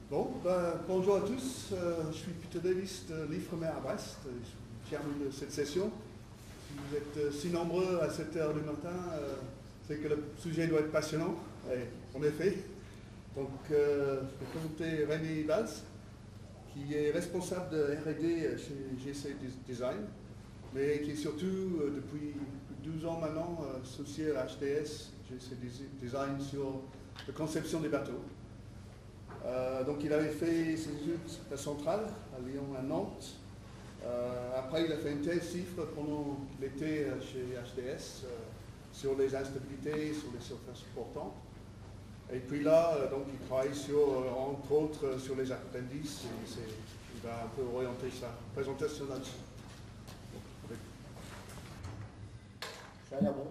Bon, bonjour à tous, je suis Peter Davis de l'Ifremer à Brest, je suis chairman de cette session. Si vous êtes si nombreux à 7 heures du matin, c'est que le sujet doit être passionnant, et en effet. Donc, je vais présenter Rémi Valls, qui est responsable de R&D chez GC Design, mais qui est surtout, depuis 12 ans maintenant, associé à HDS, GC Design, sur la conception des bateaux. Donc il avait fait ses études à Centrale, à Lyon, à Nantes. Après, il a fait une thèse CIFRE pendant l'été chez HDS sur les instabilités, sur les surfaces portantes. Et puis là, donc, il travaille sur, entre autres sur les appendices et il va un peu orienter sa présentation là-dessus. Ça a l'air bon.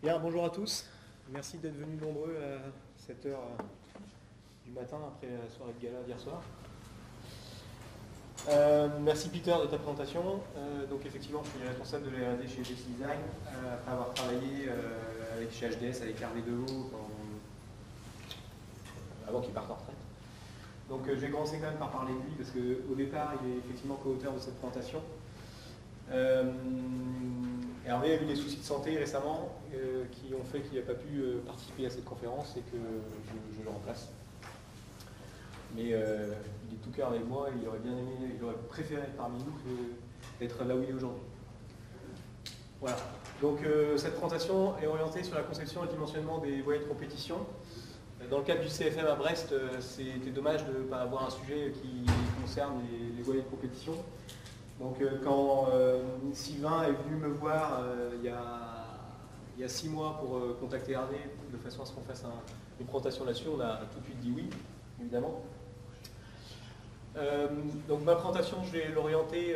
Bien, bonjour à tous. Merci d'être venus nombreux à cette heure du matin après la soirée de gala d'hier soir. Merci Peter de ta présentation. Donc effectivement, je suis responsable de la R&D chez GC Design, après avoir travaillé chez HDS avec Hervé Dehaut avant qu'il parte en retraite. Donc je vais commencer quand même par parler de lui parce qu'au départ, il est effectivement co-auteur de cette présentation. Hervé a eu des soucis de santé récemment qui ont fait qu'il n'a pas pu participer à cette conférence et que je le remplace. Mais il est de tout cœur avec moi, il aurait bien aimé, il aurait préféré être parmi nous que d'être là où il est aujourd'hui. Voilà. Donc cette présentation est orientée sur la conception et le dimensionnement des voiliers de compétition. Dans le cadre du CFM à Brest, c'était dommage de ne pas avoir un sujet qui concerne les voiliers de compétition. Donc quand Sylvain est venu me voir il y a 6 mois pour contacter Hervé de façon à ce qu'on fasse une présentation là-dessus, on a tout de suite dit oui, évidemment. Donc ma présentation, je vais l'orienter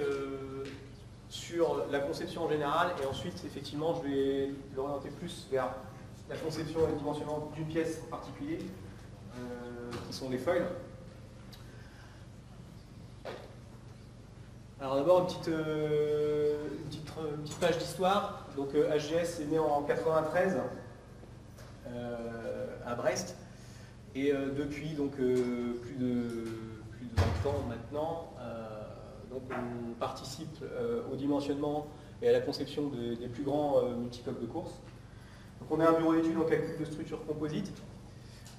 sur la conception en général et ensuite effectivement je vais l'orienter plus vers la conception et le dimensionnement d'une pièce en particulier, qui sont les foils. Alors d'abord une petite page d'histoire. Donc HGS est né en 93 à Brest et depuis donc plus de 20 ans maintenant, donc on participe au dimensionnement et à la conception des plus grands multicoques de course. Donc on est un bureau d'études en calcul de structure composite,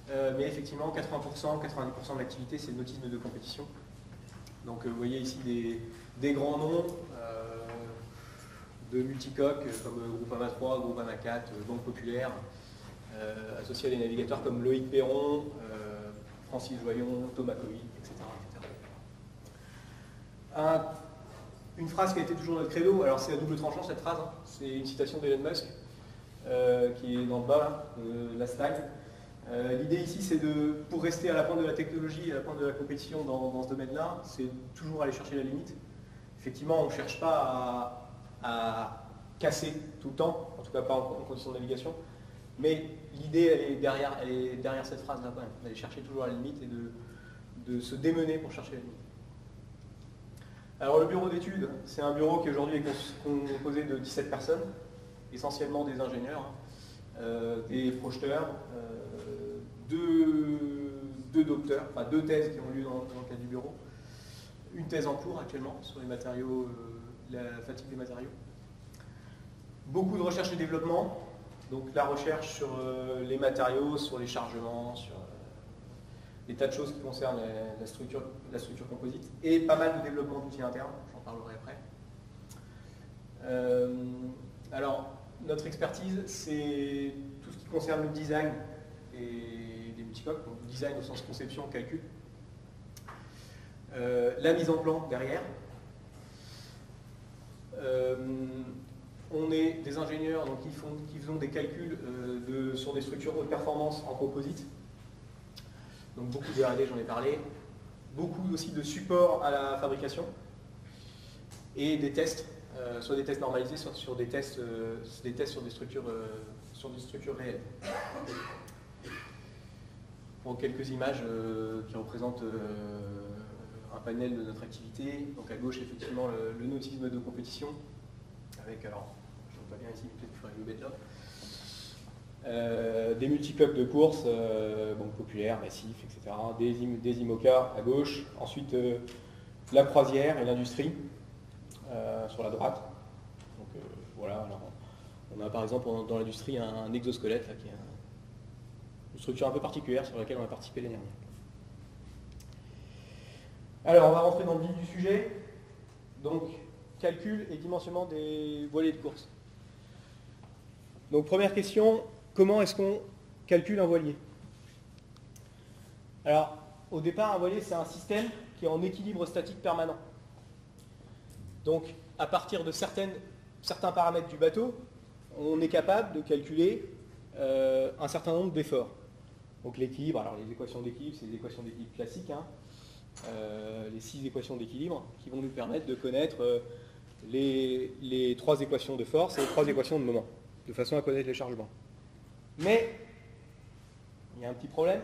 mais effectivement 80%, 90% de l'activité c'est le nautisme de compétition. Donc vous voyez ici des grands noms de multicoques comme Groupama 3, Groupama 4, Banque Populaire, associés à des navigateurs comme Loïc Perron, Francis Joyon, Thomas Cohy, etc. Une phrase qui a été toujours notre credo, alors c'est à double tranchant cette phrase, hein. C'est une citation d'Elon Musk qui est dans le bas de la slide. L'idée ici c'est pour rester à la pointe de la technologie et à la pointe de la compétition dans ce domaine-là, c'est toujours aller chercher la limite. Effectivement, on ne cherche pas à casser tout le temps, en tout cas pas en condition de navigation, mais l'idée elle est derrière cette phrase-là quand même, d'aller chercher toujours la limite et de se démener pour chercher la limite. Alors le bureau d'études, c'est un bureau qui aujourd'hui est composé de 17 personnes, essentiellement des ingénieurs, des projeteurs, deux docteurs, enfin 2 thèses qui ont lieu dans le cadre du bureau, une thèse en cours actuellement sur les matériaux, la fatigue des matériaux. Beaucoup de recherche et développement, donc la recherche sur les matériaux, sur les chargements, sur des tas de choses qui concernent la structure composite, et pas mal de développement d'outils internes, j'en parlerai après. Alors, notre expertise, c'est tout ce qui concerne le design des multicoques, donc design au sens conception, calcul. La mise en plan derrière. On est des ingénieurs donc, qui font des calculs sur des structures haute performance en composite. Donc beaucoup de R&D, j'en ai parlé. Beaucoup aussi de support à la fabrication. Et des tests, soit des tests normalisés, soit sur des tests sur des structures réelles. Pour quelques images qui représentent un panel de notre activité. Donc à gauche, effectivement, le nautisme de compétition, avec, alors, je ne vois pas bien ici, peut-être qu'il faudrait le mettre là. des multicoques de course, banque populaire, massif, etc. Des IMOCA à gauche. Ensuite, la croisière et l'industrie sur la droite. Donc voilà, alors, on a par exemple dans l'industrie un exosquelette là, qui est une structure un peu particulière sur laquelle on a participé l'année dernière. Alors on va rentrer dans le vif du sujet. Donc calcul et dimensionnement des voiliers de course. Donc première question, comment est-ce qu'on calcule un voilier? Alors au départ un voilier c'est un système qui est en équilibre statique permanent. Donc à partir de certains paramètres du bateau, on est capable de calculer un certain nombre d'efforts. Donc l'équilibre, alors les équations d'équilibre, c'est des équations d'équilibre classiques, hein. Les 6 équations d'équilibre qui vont nous permettre de connaître les 3 équations de force et les 3 équations de moment, de façon à connaître les chargements. Mais il y a un petit problème,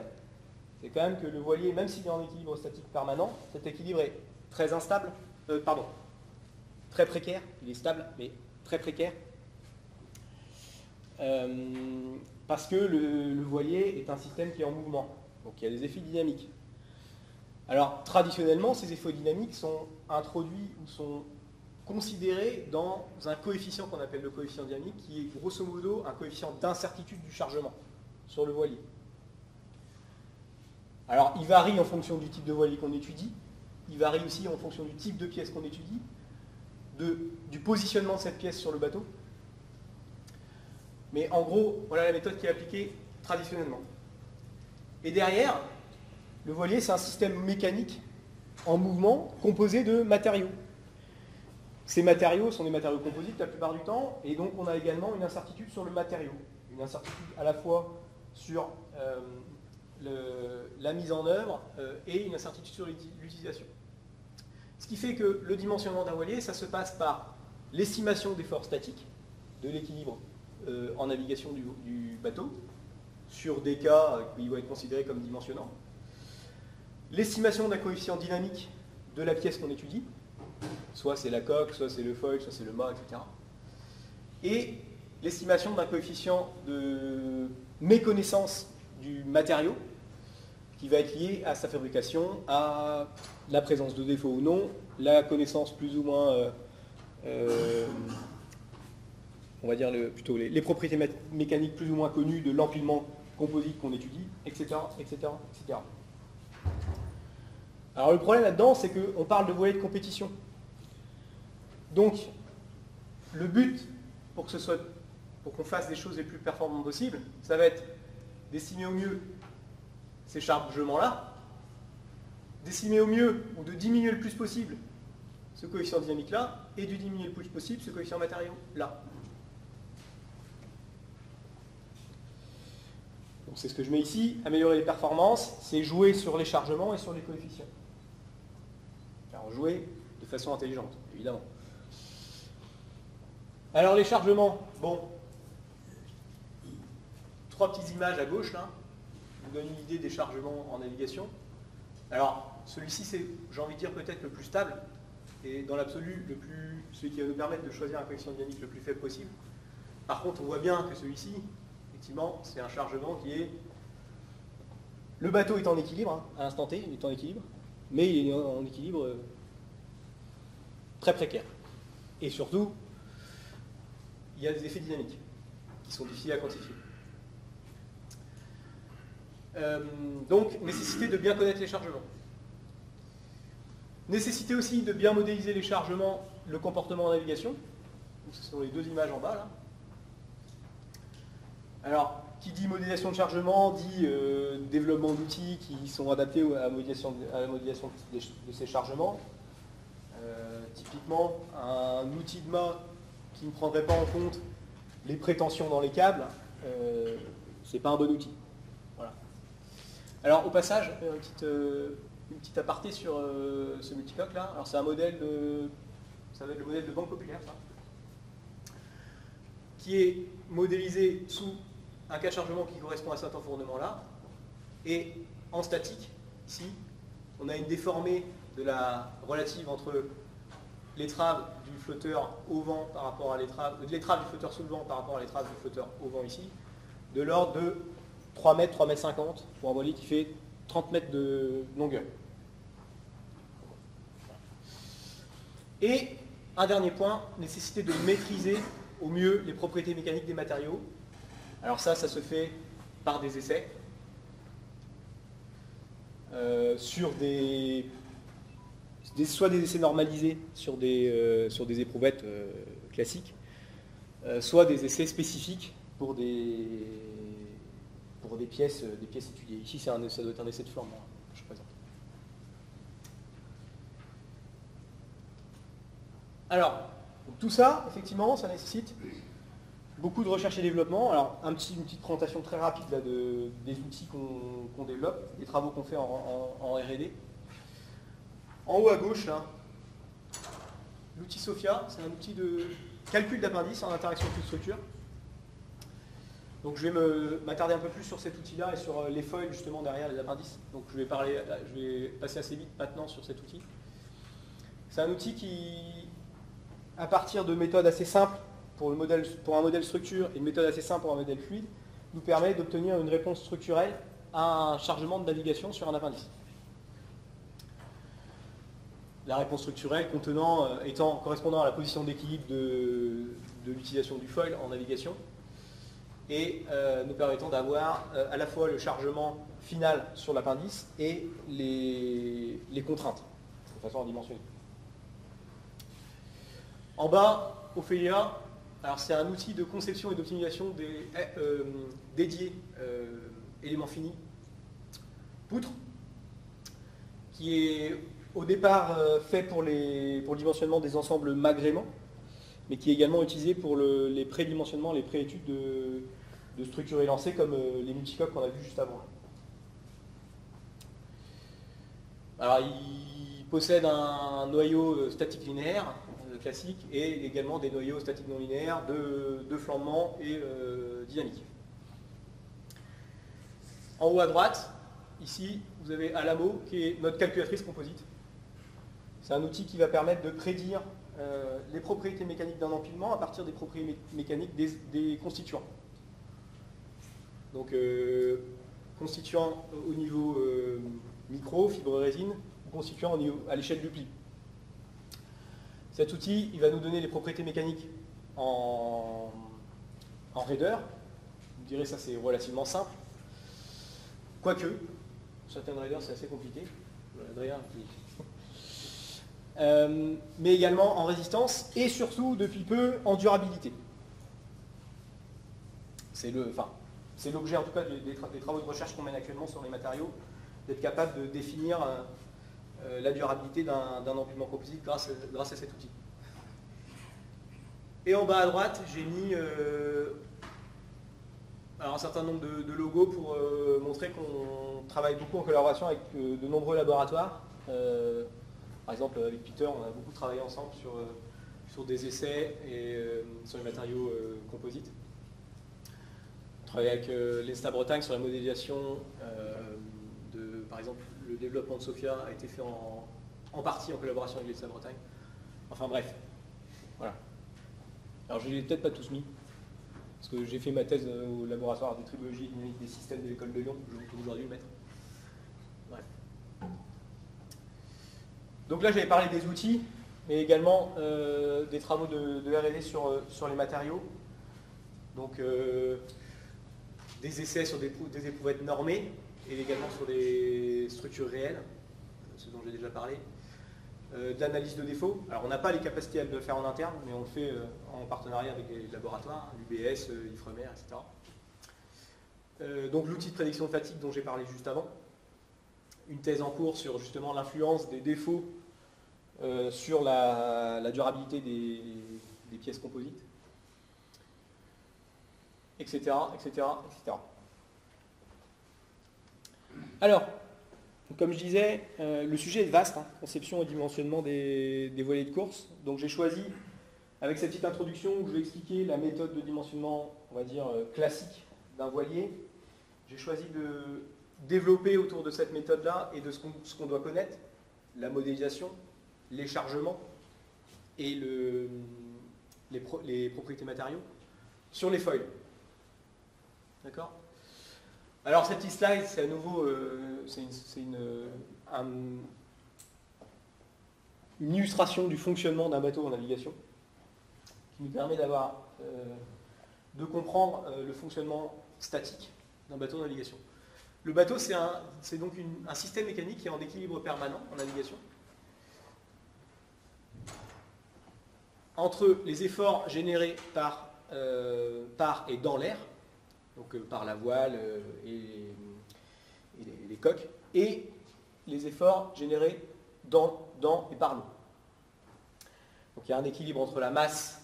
c'est quand même que le voilier, même s'il est en équilibre statique permanent, cet équilibre est très instable, très précaire, il est stable, mais très précaire. Parce que le voilier est un système qui est en mouvement, donc il y a des effets dynamiques. Alors traditionnellement, ces effets dynamiques sont introduits ou sont considérés dans un coefficient qu'on appelle le coefficient dynamique, qui est grosso modo un coefficient d'incertitude du chargement sur le voilier. Alors il varie en fonction du type de voilier qu'on étudie, il varie aussi en fonction du type de pièce qu'on étudie, du positionnement de cette pièce sur le bateau. Mais en gros, voilà la méthode qui est appliquée traditionnellement. Et derrière, le voilier, c'est un système mécanique en mouvement composé de matériaux. Ces matériaux sont des matériaux composites la plupart du temps, et donc on a également une incertitude sur le matériau. Une incertitude à la fois sur la mise en œuvre et une incertitude sur l'utilisation. Ce qui fait que le dimensionnement d'un voilier, ça se passe par l'estimation des forces statiques, de l'équilibre en navigation du bateau, sur des cas qui vont être considérés comme dimensionnants. L'estimation d'un coefficient dynamique de la pièce qu'on étudie, soit c'est la coque, soit c'est le foil, soit c'est le mât, etc. Et l'estimation d'un coefficient de méconnaissance du matériau, qui va être lié à sa fabrication, à la présence de défauts ou non, la connaissance plus ou moins, on va dire plutôt les propriétés mécaniques plus ou moins connues de l'empilement composite qu'on étudie, etc., etc., etc. Alors le problème là-dedans, c'est qu'on parle de voilier de compétition. Donc, le but, pour qu'on fasse des choses les plus performantes possibles, ça va être d'estimer au mieux ces chargements-là, d'estimer au mieux ou de diminuer le plus possible ce coefficient dynamique-là, et de diminuer le plus possible ce coefficient matériau-là. Donc c'est ce que je mets ici, améliorer les performances, c'est jouer sur les chargements et sur les coefficients. Alors jouer de façon intelligente, évidemment. Alors les chargements, bon, 3 petites images à gauche là, vous donnent une idée des chargements en navigation. Alors celui-ci c'est, j'ai envie de dire, peut-être le plus stable, et dans l'absolu, celui qui va nous permettre de choisir un coefficient dynamique le plus faible possible. Par contre, on voit bien que celui-ci, effectivement, c'est un chargement qui est... Le bateau est en équilibre, hein, à l'instant T, il est en équilibre, mais il est en équilibre très précaire. Et surtout, il y a des effets dynamiques qui sont difficiles à quantifier. Donc, nécessité de bien connaître les chargements. Nécessité aussi de bien modéliser les chargements, le comportement en navigation. Donc, ce sont les 2 images en bas, là. Alors, qui dit modélisation de chargement, dit développement d'outils qui sont adaptés à la modélisation de ces chargements. Typiquement, un outil de mât qui ne prendrait pas en compte les prétentions dans les câbles, c'est pas un bon outil. Voilà. Alors, au passage, une petite aparté sur ce multicoque là. Alors, c'est un modèle ça va être le modèle de Banque Populaire, ça, qui est modélisé sous un cas de chargement qui correspond à cet enfournement-là, et en statique, ici, on a une déformée de la relative entre l'étrave du flotteur au vent par rapport à l'étrave du flotteur sous le vent par rapport à l'étrave du flotteur au vent ici, de l'ordre de 3 mètres, 3 mètres 50 pour un voilier qui fait 30 mètres de longueur. Et un dernier point, nécessité de maîtriser au mieux les propriétés mécaniques des matériaux. Alors ça se fait par des essais sur soit des essais normalisés sur des éprouvettes classiques, soit des essais spécifiques pour des pièces étudiées. Ici, ça doit être un essai de flamme, que je présente. Alors, tout ça, effectivement, ça nécessite beaucoup de recherche et développement. Alors, une petite présentation très rapide là, des outils qu'on développe, des travaux qu'on fait en R&D. En haut à gauche, là, l'outil SOFIA, c'est un outil de calcul d'appendice en interaction avec une structure. Donc je vais m'attarder un peu plus sur cet outil-là et sur les foils justement derrière les appendices. Donc je vais passer assez vite maintenant sur cet outil. C'est un outil qui, à partir de méthodes assez simples pour un modèle structure et une méthode assez simple pour un modèle fluide, nous permet d'obtenir une réponse structurelle à un chargement de navigation sur un appendice. La réponse structurelle correspondant à la position d'équilibre de l'utilisation du foil en navigation et nous permettant d'avoir à la fois le chargement final sur l'appendice et les contraintes, de façon à dimensionner. En bas, Ophelia, alors c'est un outil de conception et d'optimisation dédié éléments finis, poutre, qui est au départ fait pour le dimensionnement des ensembles magréments, mais qui est également utilisé pour les prédimensionnements, les préétudes de structures élancées comme les multicoques qu'on a vu juste avant. Alors il possède un noyau statique linéaire classique et également des noyaux statiques non linéaires de flambement et dynamique. En haut à droite, ici, vous avez Alamo qui est notre calculatrice composite. C'est un outil qui va permettre de prédire les propriétés mécaniques d'un empilement à partir des propriétés mécaniques des constituants. Donc, constituants au niveau micro, fibre résine, ou constituants à l'échelle du pli. Cet outil, il va nous donner les propriétés mécaniques en raideur. Vous me direz, ça c'est relativement simple. Quoique, certaines raideurs, c'est assez compliqué. Adrien, mais également en résistance et surtout, depuis peu, en durabilité. C'est l'objet, en tout cas, des travaux de recherche qu'on mène actuellement sur les matériaux, d'être capable de définir la durabilité d'un empilement composite grâce à cet outil. Et en bas à droite, j'ai mis un certain nombre de logos pour montrer qu'on travaille beaucoup en collaboration avec de nombreux laboratoires. Par exemple, avec Peter, on a beaucoup travaillé ensemble sur des essais et sur les matériaux composites. On travaille avec l'ENSTA Bretagne sur la modélisation par exemple, le développement de SOFIA a été fait en partie en collaboration avec l'ENSTA Bretagne. Enfin bref, voilà. Alors je ne les ai peut-être pas tous mis, parce que j'ai fait ma thèse au laboratoire de tribologie et dynamique des systèmes de l'école de Lyon, j'aurais dû le mettre. Bref. Donc là j'avais parlé des outils, mais également des travaux de R&D sur les matériaux. Donc des essais sur des éprouvettes normées, et également sur des structures réelles, ce dont j'ai déjà parlé. De l'analyse de défauts. Alors on n'a pas les capacités à le faire en interne, mais on le fait en partenariat avec les laboratoires, l'UBS, l'IFREMER, etc. Donc l'outil de prédiction de fatigue dont j'ai parlé juste avant. Une thèse en cours sur justement l'influence des défauts sur la durabilité des pièces composites, etc., etc., etc. Alors, comme je disais, le sujet est vaste, hein, conception et dimensionnement des voiliers de course. Donc j'ai choisi, avec cette petite introduction où je vais expliquer la méthode de dimensionnement, on va dire, classique d'un voilier, j'ai choisi de développer autour de cette méthode-là et de ce qu'on doit connaître, la modélisation, les chargements et les propriétés matériaux, sur les foils. D'accord? Alors cette petite slide, c'est à nouveau une illustration du fonctionnement d'un bateau en navigation qui nous permet de comprendre le fonctionnement statique d'un bateau en navigation. Le bateau, c'est donc un système mécanique qui est en équilibre permanent en navigation entre les efforts générés par et dans l'air, donc par la voile et les coques, et les efforts générés dans et par l'eau. Donc il y a un équilibre entre la masse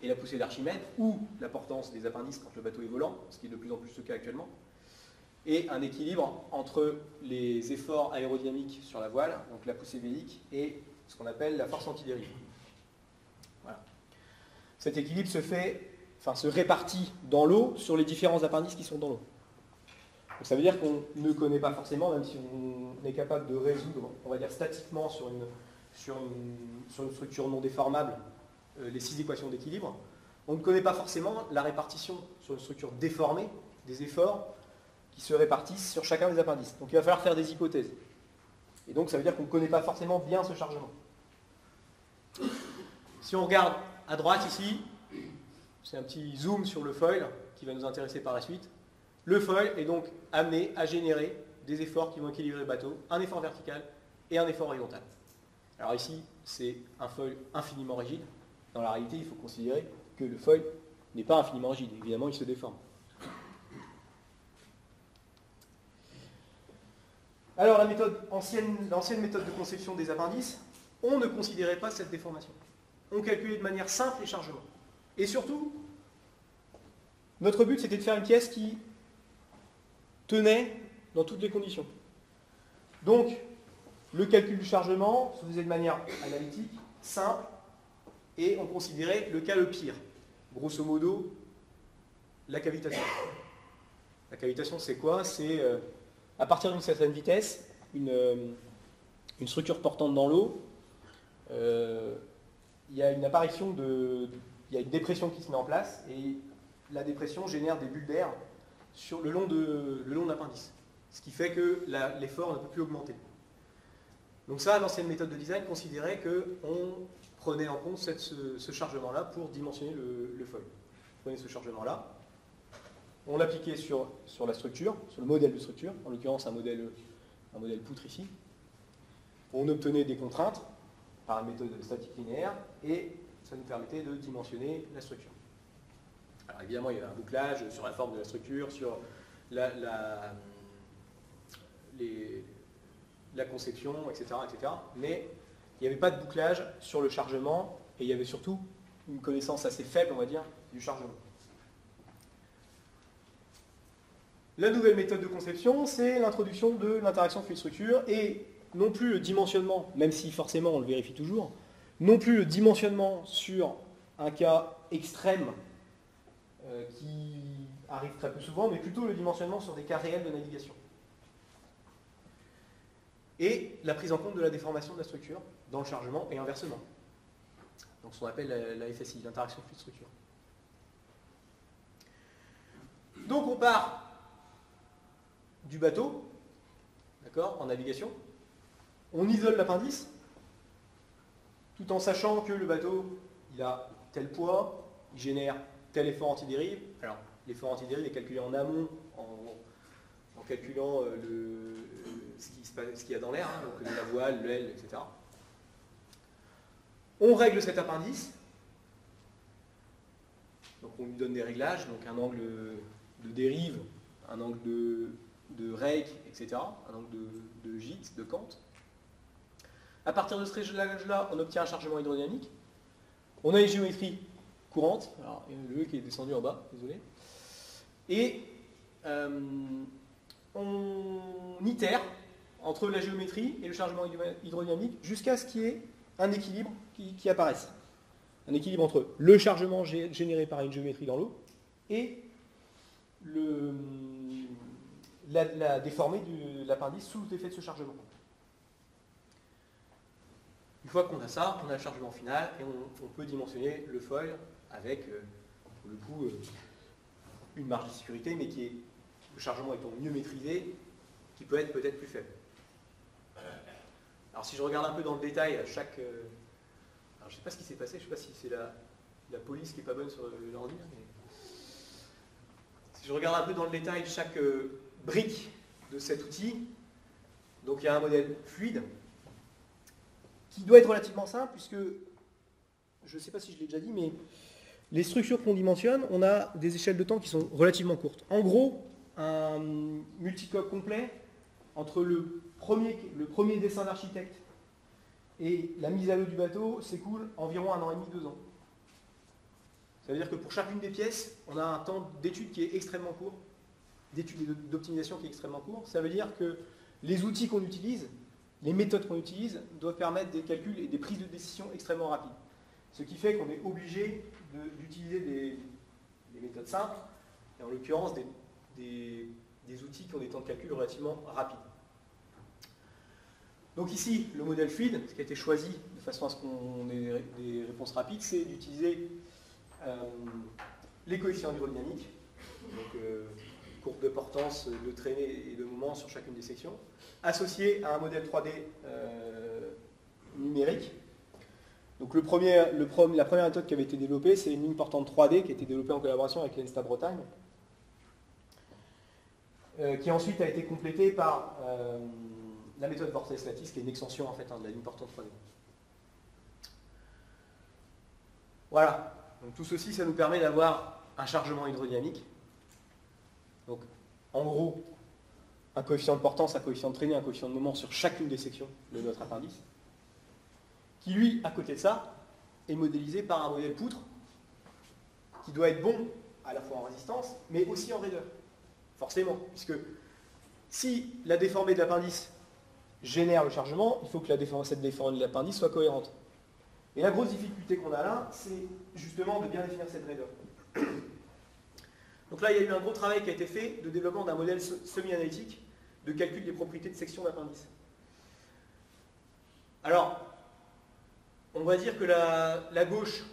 et la poussée d'Archimède, ou la portance des appendices quand le bateau est volant, ce qui est de plus en plus le cas actuellement, et un équilibre entre les efforts aérodynamiques sur la voile, donc la poussée vélique, et ce qu'on appelle la force antidérive. Voilà. Cet équilibre se répartit dans l'eau sur les différents appendices qui sont dans l'eau. Donc ça veut dire qu'on ne connaît pas forcément, même si on est capable de résoudre, on va dire statiquement sur une structure non déformable, les 6 équations d'équilibre, on ne connaît pas forcément la répartition sur une structure déformée des efforts qui se répartissent sur chacun des appendices. Donc il va falloir faire des hypothèses. Et donc ça veut dire qu'on ne connaît pas forcément bien ce chargement. Si on regarde à droite ici, c'est un petit zoom sur le foil qui va nous intéresser par la suite. Le foil est donc amené à générer des efforts qui vont équilibrer le bateau, un effort vertical et un effort horizontal. Alors ici, c'est un foil infiniment rigide. Dans la réalité, il faut considérer que le foil n'est pas infiniment rigide. Évidemment, il se déforme. Alors, l'ancienne méthode de conception des appendices, on ne considérait pas cette déformation. On calculait de manière simple les chargements. Et surtout, notre but, c'était de faire une pièce qui tenait dans toutes les conditions. Donc, le calcul du chargement se faisait de manière analytique, simple, et on considérait le cas le pire. Grosso modo, la cavitation. La cavitation, c'est quoi? C'est, à partir d'une certaine vitesse, une structure portante dans l'eau, il y a une apparition il y a une dépression qui se met en place, et la dépression génère des bulles d'air le long de l'appendice. Ce qui fait que l'effort ne peut plus augmenter. Donc ça, l'ancienne méthode de design considérait qu'on prenait en compte ce chargement-là pour dimensionner le foil. On prenait ce chargement-là, on l'appliquait sur la structure, sur le modèle de structure, en l'occurrence un modèle poutre ici. On obtenait des contraintes par une méthode statique linéaire, et ça nous permettait de dimensionner la structure. Alors évidemment, il y avait un bouclage sur la forme de la structure, sur la conception, etc., etc. Mais il n'y avait pas de bouclage sur le chargement, et il y avait surtout une connaissance assez faible, on va dire, du chargement. La nouvelle méthode de conception, c'est l'introduction de l'interaction fluide-structure, et non plus le dimensionnement, même si forcément on le vérifie toujours, non plus le dimensionnement sur un cas extrême qui arrive très peu souvent, mais plutôt le dimensionnement sur des cas réels de navigation. Et la prise en compte de la déformation de la structure dans le chargement et inversement. Donc ce qu'on appelle la FSI, l'interaction fluide-structure. Donc on part du bateau, d'accord, en navigation. On isole l'appendice, tout en sachant que le bateau, il a tel poids, il génère tel effort antidérive. Alors, l'effort antidérive est calculé en amont, en calculant ce qu'il y a dans l'air, hein, donc la voile, l'aile, etc. On règle cet appendice, donc on lui donne des réglages, donc un angle de dérive, un angle de rake, etc., un angle de gîte, de cante. À partir de ce réglage-là, on obtient un chargement hydrodynamique. On a une géométrie courante. Alors, il y a le E qui est descendu en bas, désolé. Et on itère entre la géométrie et le chargement hydrodynamique jusqu'à ce qu'il y ait un équilibre qui apparaisse. Un équilibre entre le chargement généré par une géométrie dans l'eau et la déformée de l'appendice sous l'effet de ce chargement. Une fois qu'on a ça, on a le chargement final et on peut dimensionner le foil avec, pour le coup, une marge de sécurité, mais qui est, le chargement étant mieux maîtrisé, qui peut être peut-être plus faible. Alors si je regarde un peu dans le détail, à chaque... alors je ne sais pas ce qui s'est passé, je ne sais pas si c'est la police qui n'est pas bonne sur l'ordi, mais... Si je regarde un peu dans le détail chaque brique de cet outil, donc il y a un modèle fluide, qui doit être relativement simple, puisque, je ne sais pas si je l'ai déjà dit, mais les structures qu'on dimensionne, on a des échelles de temps qui sont relativement courtes. En gros, un multicoque complet, entre le premier dessin d'architecte et la mise à l'eau du bateau, s'écoule environ 1 an et demi, 2 ans. Ça veut dire que pour chacune des pièces, on a un temps d'étude qui est extrêmement court, d'étude et d'optimisation qui est extrêmement court. Ça veut dire que les outils qu'on utilise, les méthodes qu'on utilise, doivent permettre des calculs et des prises de décision extrêmement rapides. Ce qui fait qu'on est obligé d'utiliser des méthodes simples, et en l'occurrence des outils qui ont des temps de calcul relativement rapides. Donc ici, le modèle fluide, ce qui a été choisi de façon à ce qu'on ait des réponses rapides, c'est d'utiliser les coefficients hydrodynamiques, donc courbe de portance, de traînée et de moment sur chacune des sections, associés à un modèle 3D numérique. Donc la première méthode qui avait été développée, c'est une ligne portante 3D qui a été développée en collaboration avec l'ENSTA Bretagne, qui ensuite a été complétée par la méthode Vortex-Lattice, qui est une extension en fait, de la ligne portante 3D. Voilà. Donc tout ceci, ça nous permet d'avoir un chargement hydrodynamique. Donc en gros, un coefficient de portance, un coefficient de traînée, un coefficient de moment sur chacune des sections de notre appendice, qui lui, à côté de ça, est modélisé par un modèle poutre, qui doit être bon à la fois en résistance, mais aussi en raideur. Forcément, puisque si la déformée de l'appendice génère le chargement, il faut que cette déformée de l'appendice soit cohérente. Et la grosse difficulté qu'on a là, c'est justement de bien définir cette raideur. Donc là, il y a eu un gros travail qui a été fait de développement d'un modèle semi-analytique de calcul des propriétés de section d'appendice. Alors, on va dire que la gauche,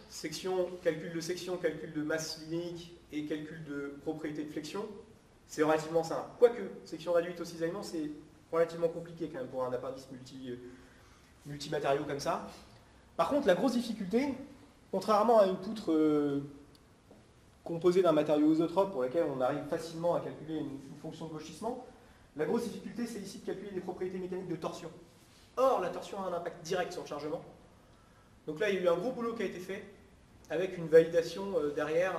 calcul de section, calcul de masse linéique et calcul de propriété de flexion, c'est relativement simple. Quoique, section réduite au cisaillement, c'est relativement compliqué quand même pour un appendice multimatériaux comme ça. Par contre, la grosse difficulté, contrairement à une poutre composée d'un matériau isotrope pour laquelle on arrive facilement à calculer une fonction de gauchissement, la grosse difficulté, c'est ici de calculer des propriétés mécaniques de torsion. Or, la torsion a un impact direct sur le chargement. Donc là, il y a eu un gros boulot qui a été fait, avec une validation derrière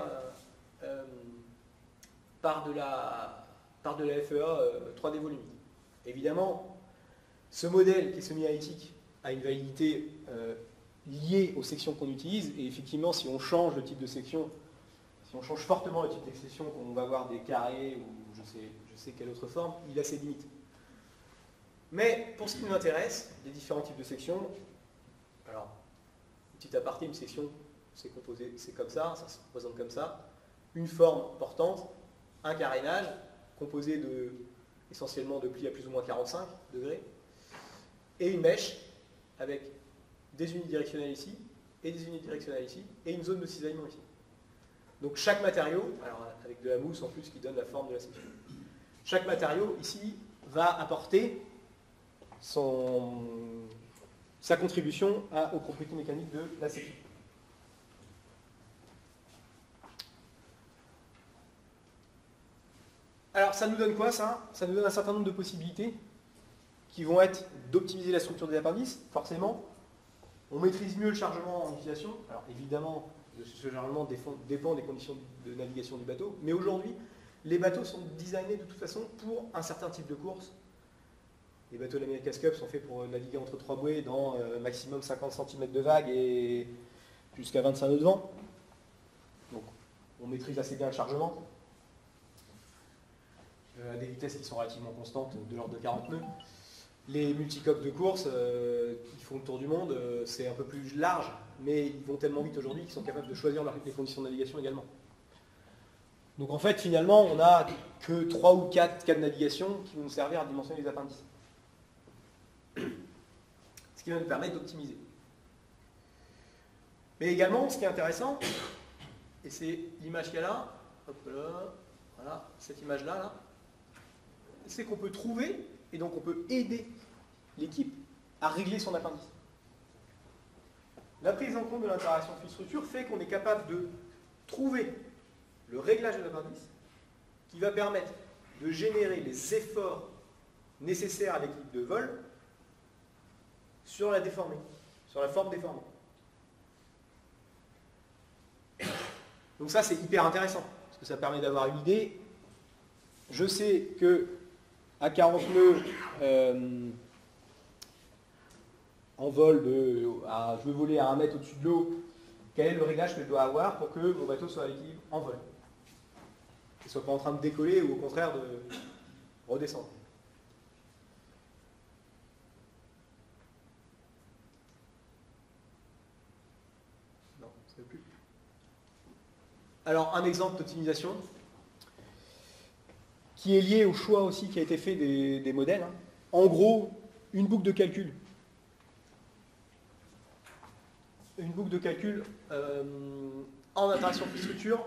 par de la FEA 3D volumique. Évidemment, ce modèle qui est semi-analytique a une validité liée aux sections qu'on utilise, et effectivement, si on change le type de section, si on change fortement le type de section, qu'on va avoir des carrés ou je sais quelle autre forme, il a ses limites. Mais pour ce qui nous intéresse, les différents types de sections, alors, petit aparté, une section, c'est composé, c'est comme ça se représente comme ça, une forme portante, un carénage, composé essentiellement de plis à plus ou moins 45 degrés, et une mèche avec des unidirectionnelles ici, et des unidirectionnelles ici, et une zone de cisaillement ici. Donc chaque matériau, alors avec de la mousse en plus qui donne la forme de la section, chaque matériau ici va apporter sa contribution aux propriétés mécaniques de la section. Alors ça nous donne quoi ça? Ça nous donne un certain nombre de possibilités qui vont être d'optimiser la structure des appendices, forcément. On maîtrise mieux le chargement en utilisation. Alors évidemment, ce chargement dépend des conditions de navigation du bateau, mais aujourd'hui, les bateaux sont designés de toute façon pour un certain type de course. Les bateaux de l'America's Cup sont faits pour naviguer entre 3 bouées dans maximum 50 cm de vague et jusqu'à 25 nœuds de vent. Donc on maîtrise assez bien le chargement. À des vitesses qui sont relativement constantes, de l'ordre de 40 nœuds. Les multicoques de course qui font le tour du monde, c'est un peu plus large, mais ils vont tellement vite aujourd'hui qu'ils sont capables de choisir les conditions de navigation également. Donc en fait, finalement, on n'a que 3 ou 4 cas de navigation qui vont nous servir à dimensionner les appendices. Ce qui va nous permettre d'optimiser. Mais également, ce qui est intéressant, et c'est l'image qu'il y a là, hop là, voilà, cette image-là, là, c'est qu'on peut trouver, et donc on peut aider l'équipe à régler son appendice. La prise en compte de l'interaction fil-structure fait qu'on est capable de trouver le réglage de l'appendice qui va permettre de générer les efforts nécessaires à l'équipe de vol sur la déformée, sur la forme déformée. Donc ça, c'est hyper intéressant, parce que ça permet d'avoir une idée. Je sais que à 40 nœuds, en vol, je veux voler à 1 mètre au-dessus de l'eau, quel est le réglage que je dois avoir pour que mon bateau soit à l'équilibre en vol? Qu'il ne soit pas en train de décoller ou au contraire de redescendre. Non, ça ne veut plus. Alors, un exemple d'optimisation qui est lié au choix aussi qui a été fait des modèles. En gros, une boucle de calcul. Une boucle de calcul en interaction fil-structure,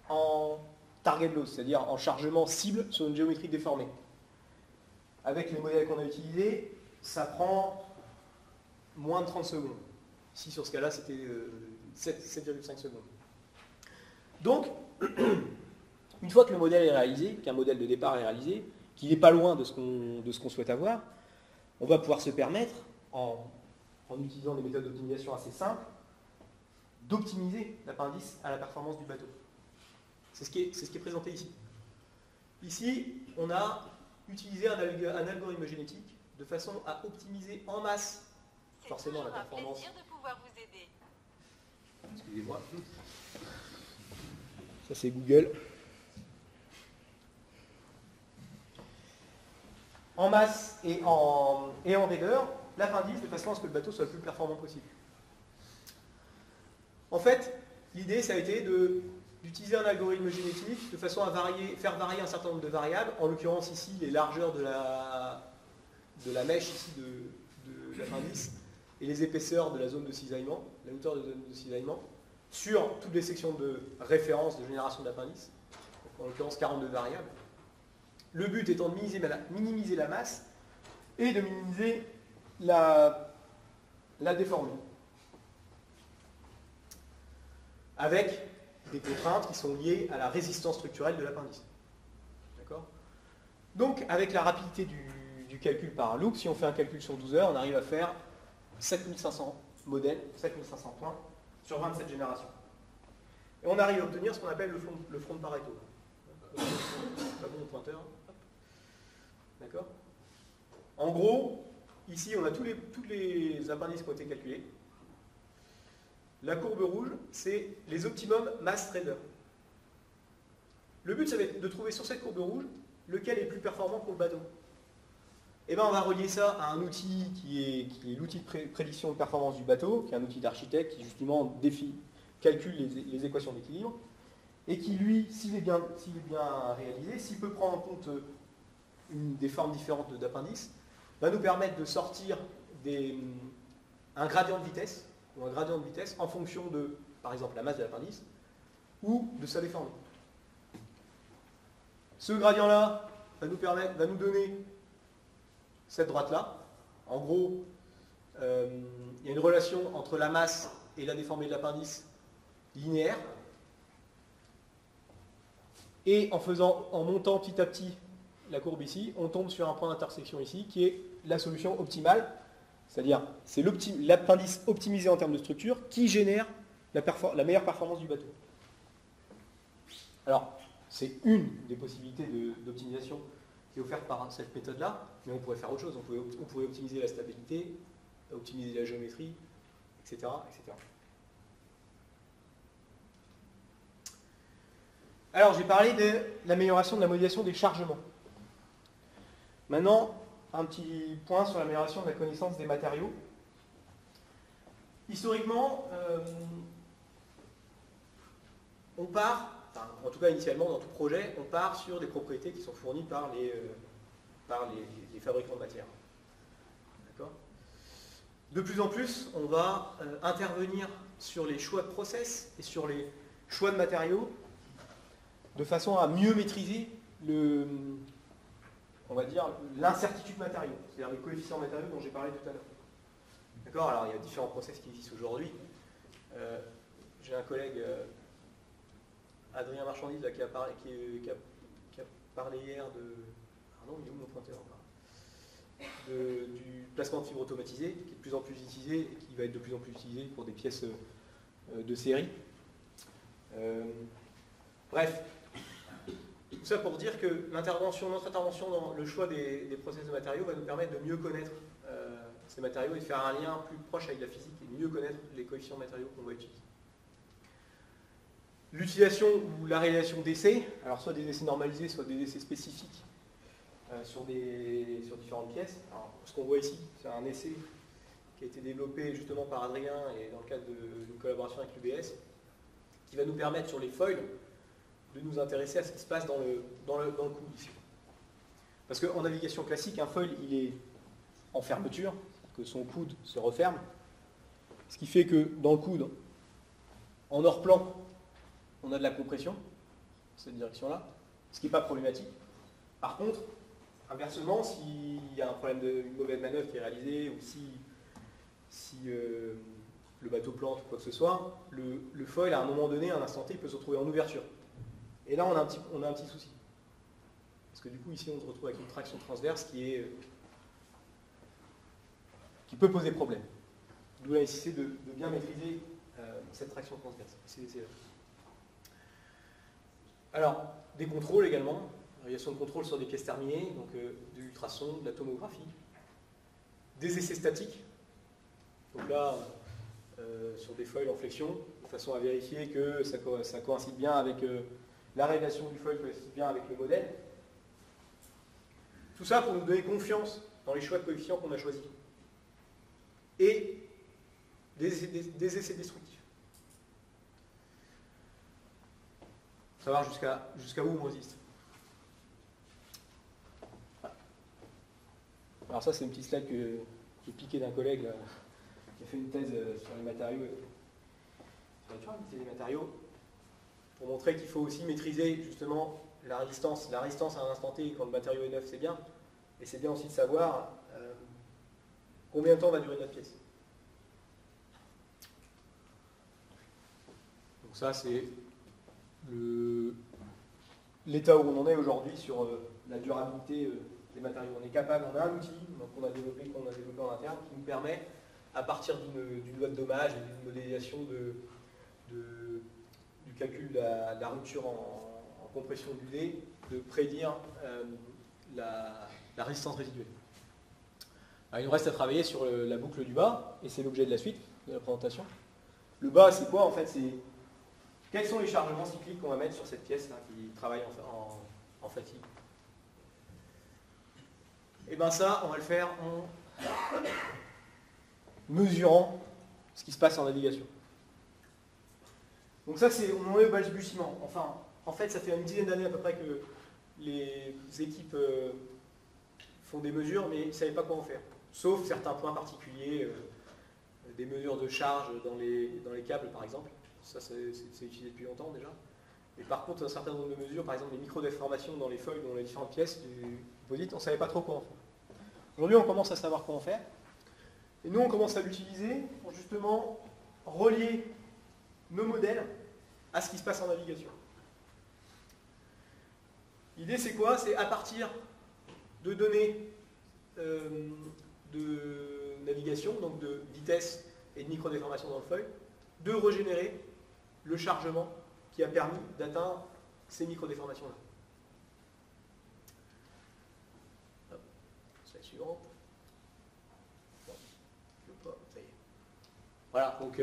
en target load, c'est-à-dire en chargement cible sur une géométrie déformée. Avec les modèles qu'on a utilisés, ça prend moins de 30 secondes. Ici, sur ce cas-là, c'était 7,5 secondes. Donc, une fois que le modèle est réalisé, qu'un modèle de départ est réalisé, qu'il n'est pas loin de ce qu'on souhaite avoir, on va pouvoir se permettre, en utilisant des méthodes d'optimisation assez simples, d'optimiser l'appendice à la performance du bateau. C'est ce qui est présenté ici. Ici, on a utilisé un algorithme génétique de façon à optimiser en masse forcément la performance. C'est toujours un plaisir de pouvoir vous aider. Excusez-moi. Ça c'est Google. En masse et en raideur, l'appendice de façon à ce que le bateau soit le plus performant possible. En fait, l'idée, ça a été d'utiliser un algorithme génétique de façon à faire varier un certain nombre de variables, en l'occurrence ici les largeurs de la mèche ici de l'appendice et les épaisseurs de la zone de cisaillement, la hauteur de la zone de cisaillement, sur toutes les sections de référence de génération d'appendice, en l'occurrence 42 variables. Le but étant de minimiser la masse et de minimiser la déformée. Avec des contraintes qui sont liées à la résistance structurelle de l'appendice. D'accord ? Donc, avec la rapidité du calcul par loop, si on fait un calcul sur 12 heures, on arrive à faire 7500 modèles, 7500 points, sur 27 générations. Et on arrive à obtenir ce qu'on appelle le front de Pareto. Pas bon au pointeur. D'accord ? En gros, ici, on a tous les appendices qui ont été calculés. La courbe rouge, c'est les optimum mass trader. Le but, ça va être de trouver sur cette courbe rouge lequel est le plus performant pour le bateau. Et bien, on va relier ça à un outil qui est l'outil de prédiction de performance du bateau, qui est un outil d'architecte qui justement calcule les équations d'équilibre, et qui, lui, s'il est bien réalisé, s'il peut prendre en compte des formes différentes d'appendices, va nous permettre de sortir un gradient de vitesse, ou un gradient de vitesse en fonction de, par exemple, la masse de l'appendice ou de sa déformée. Ce gradient-là va nous donner cette droite-là. En gros, il y a une relation entre la masse et la déformée de l'appendice linéaire. Et en montant petit à petit la courbe ici, on tombe sur un point d'intersection ici qui est la solution optimale. C'est-à-dire, c'est l'appendice optimisé en termes de structure qui génère la meilleure performance du bateau. Alors, c'est une des possibilités d'optimisation qui est offerte par cette méthode-là, mais on pourrait faire autre chose. On pourrait optimiser la stabilité, optimiser la géométrie, etc., etc. Alors, j'ai parlé de l'amélioration de la modélisation des chargements. Maintenant, un petit point sur l'amélioration de la connaissance des matériaux. Historiquement, on part, en tout cas initialement dans tout projet, on part sur des propriétés qui sont fournies par les fabricants de matières. D'accord ? De plus en plus, on va intervenir sur les choix de process et sur les choix de matériaux de façon à mieux maîtriser on va dire, l'incertitude matériaux, c'est-à-dire les coefficients matériaux dont j'ai parlé tout à l'heure. D'accord? Alors, il y a différents process qui existent aujourd'hui. J'ai un collègue, Adrien Marchandise, là, qui a parlé hier de... Pardon, il est où mon pointeur encore? Du placement de fibres automatisées, qui est de plus en plus utilisé et qui va être de plus en plus utilisé pour des pièces de série. Bref, tout ça pour dire que notre intervention dans le choix des process de matériaux va nous permettre de mieux connaître ces matériaux et de faire un lien plus proche avec la physique et de mieux connaître les coefficients de matériaux qu'on va utiliser. L'utilisation ou la réalisation d'essais, alors soit des essais normalisés, soit des essais spécifiques sur différentes pièces. Alors, ce qu'on voit ici, c'est un essai qui a été développé justement par Adrien et dans le cadre d'une collaboration avec l'UBS, qui va nous permettre sur les foils de nous intéresser à ce qui se passe dans le coude ici. Parce qu'en navigation classique, un foil, il est en fermeture, que son coude se referme, ce qui fait que dans le coude, en hors-plan, on a de la compression, cette direction-là, ce qui n'est pas problématique. Par contre, inversement, s'il y a un problème d'une mauvaise manœuvre qui est réalisée, ou si le bateau plante ou quoi que ce soit, le foil, à un moment donné, à un instant T, il peut se retrouver en ouverture. Et là, on a un petit souci. Parce que du coup, ici, on se retrouve avec une traction transverse qui peut poser problème. D'où la nécessité de bien maîtriser cette traction transverse. Alors, des contrôles également. Réalisation de contrôle sur des pièces terminées, donc de l'ultrason, de la tomographie. Des essais statiques. Donc là, sur des foils en flexion, de façon à vérifier que ça coïncide bien avec la réalisation du foil, coïncide bien avec le modèle. Tout ça pour nous donner confiance dans les choix de coefficients qu'on a choisis. Et des essais destructifs. Savoir jusqu'à où on résiste. Alors ça, c'est une petite slide que j'ai piqué d'un collègue qui a fait une thèse sur les matériaux, sur la durabilité des matériaux, pour montrer qu'il faut aussi maîtriser justement la résistance. La résistance à un instant T, quand le matériau est neuf, c'est bien, et c'est bien aussi de savoir combien de temps va durer notre pièce. Donc ça, c'est l'état où on en est aujourd'hui sur la durabilité des matériaux. On est capable, on a un outil qu'on a développé en interne qui nous permet, à partir d'une loi de dommage et d'une modélisation du calcul de la rupture en compression du dé, de prédire la résistance résiduelle. Alors, il nous reste à travailler sur la boucle du bas, et c'est l'objet de la suite de la présentation. Le bas, c'est quoi en fait? Quels sont les chargements cycliques qu'on va mettre sur cette pièce là, qui travaille en fatigue? Et bien ça, on va le faire en mesurant ce qui se passe en navigation. Donc ça, on est au balbutiement. Enfin, en fait, ça fait une dizaine d'années à peu près que les équipes font des mesures, mais ils ne savaient pas quoi en faire. Sauf certains points particuliers, des mesures de charge dans les câbles, par exemple. Ça, c'est utilisé depuis longtemps déjà. Et par contre, un certain nombre de mesures, par exemple les micro-déformations dans les feuilles, dans les différentes pièces du composite, on ne savait pas trop quoi en faire. Aujourd'hui, on commence à savoir quoi en faire. Et nous, on commence à l'utiliser pour justement relier nos modèles à ce qui se passe en navigation. L'idée, c'est quoi? C'est à partir de données de navigation, donc de vitesse et de micro-déformation dans le feuille, de régénérer le chargement qui a permis d'atteindre ces micro-déformations-là. Slide suivante. Bon, je veux pas, ça y est. Voilà, donc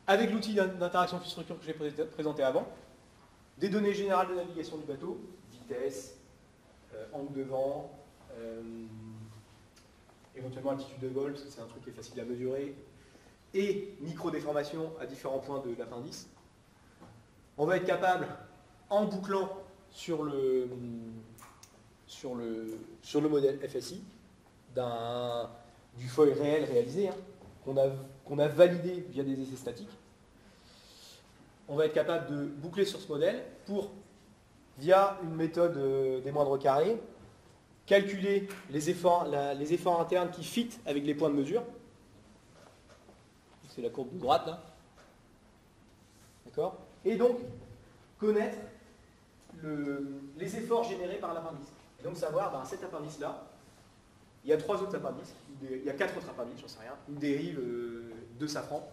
avec l'outil d'interaction structure que j'ai présenté avant, des données générales de navigation du bateau, vitesse, angle de vent, éventuellement altitude de vol, parce que c'est un truc qui est facile à mesurer, et micro-déformation à différents points de l'appendice. On va être capable, en bouclant sur le modèle FSI, du foil réel réalisé, qu'on a validé via des essais statiques, on va être capable de boucler sur ce modèle pour via une méthode des moindres carrés, calculer les efforts internes qui fit avec les points de mesure. C'est la courbe de droite là. D'accord? Et donc connaître les efforts générés par l'appendice. Et donc savoir, cet appendice-là, il y a 3 autres appendices, il y a 4 autres appendices, j'en sais rien, une dérive de safran.